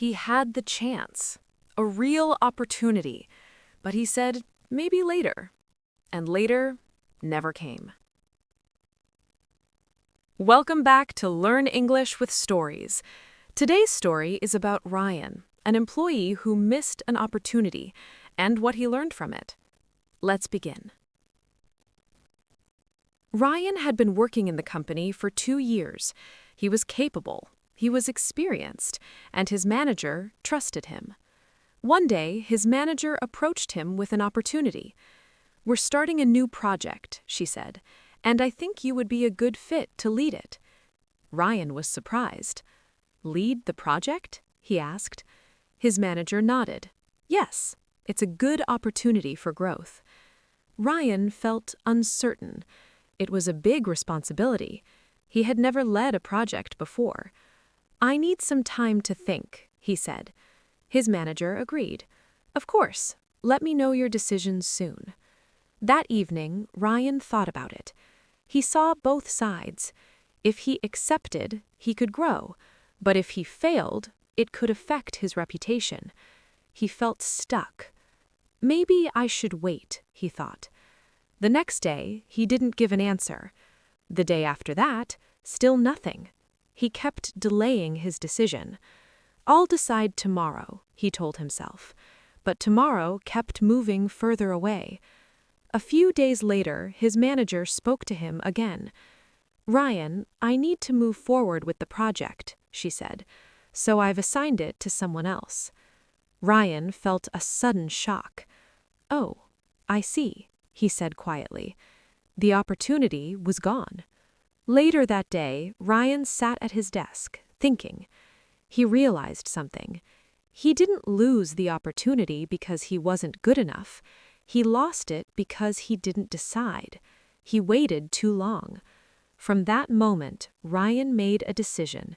He had the chance, a real opportunity, but he said maybe later, and later never came. Welcome back to Learn English with Stories. Today's story is about Ryan, an employee who missed an opportunity, and what he learned from it. Let's begin. Ryan had been working in the company for 2 years. He was capable, he was experienced, and his manager trusted him. One day, his manager approached him with an opportunity. "We're starting a new project," she said, "and I think you would be a good fit to lead it." Ryan was surprised. "Lead the project?" he asked. His manager nodded. "Yes, it's a good opportunity for growth." Ryan felt uncertain. It was a big responsibility. He had never led a project before. "I need some time to think," he said. His manager agreed. "Of course, let me know your decisions soon." That evening, Ryan thought about it. He saw both sides. If he accepted, he could grow, but if he failed, it could affect his reputation. He felt stuck. "Maybe I should wait," he thought. The next day, he didn't give an answer. The day after that, still nothing. He kept delaying his decision. "I'll decide tomorrow," he told himself. But tomorrow kept moving further away. A few days later, his manager spoke to him again. "Ryan, I need to move forward with the project," she said, "so I've assigned it to someone else." Ryan felt a sudden shock. "Oh, I see," he said quietly. The opportunity was gone. Later that day, Ryan sat at his desk, thinking. He realized something. He didn't lose the opportunity because he wasn't good enough. He lost it because he didn't decide. He waited too long. From that moment, Ryan made a decision.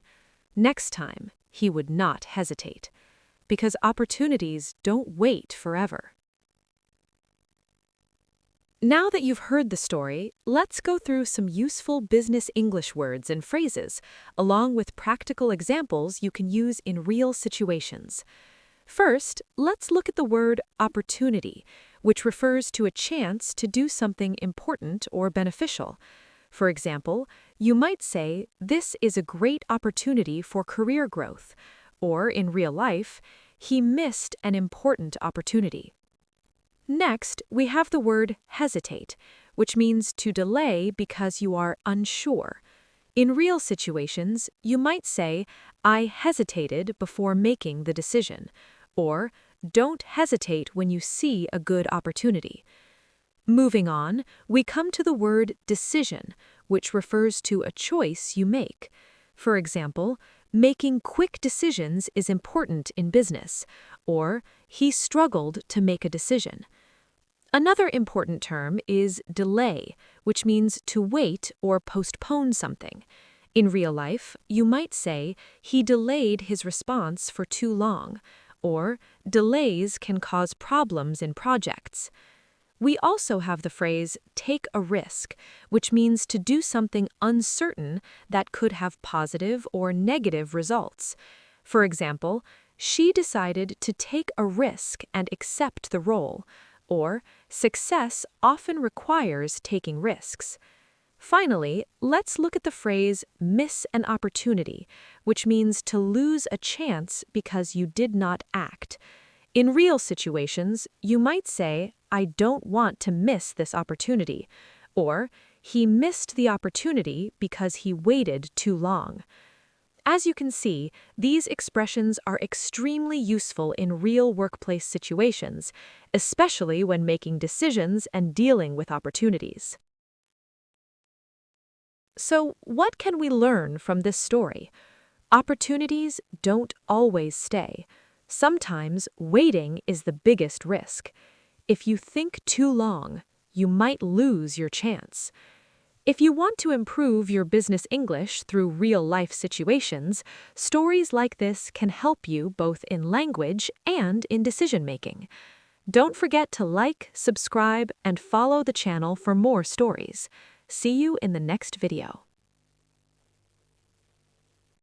Next time, he would not hesitate. Because opportunities don't wait forever. Now that you've heard the story, let's go through some useful business English words and phrases, along with practical examples you can use in real situations. First, let's look at the word opportunity, which refers to a chance to do something important or beneficial. For example, you might say, "This is a great opportunity for career growth," or in real life, "He missed an important opportunity." Next, we have the word hesitate, which means to delay because you are unsure. In real situations, you might say, "I hesitated before making the decision," or "Don't hesitate when you see a good opportunity." Moving on, we come to the word decision, which refers to a choice you make. For example, "Making quick decisions is important in business," or "He struggled to make a decision." Another important term is delay, which means to wait or postpone something. In real life, you might say, "He delayed his response for too long," or "Delays can cause problems in projects." We also have the phrase "take a risk," which means to do something uncertain that could have positive or negative results. For example, "She decided to take a risk and accept the role," or "Success often requires taking risks." Finally, let's look at the phrase "miss an opportunity," which means to lose a chance because you did not act. In real situations, you might say, "I don't want to miss this opportunity," or "He missed the opportunity because he waited too long." As you can see, these expressions are extremely useful in real workplace situations, especially when making decisions and dealing with opportunities. So, what can we learn from this story? Opportunities don't always stay. Sometimes waiting is the biggest risk. If you think too long, you might lose your chance. If you want to improve your business English through real-life situations, stories like this can help you both in language and in decision-making. Don't forget to like, subscribe, and follow the channel for more stories. See you in the next video.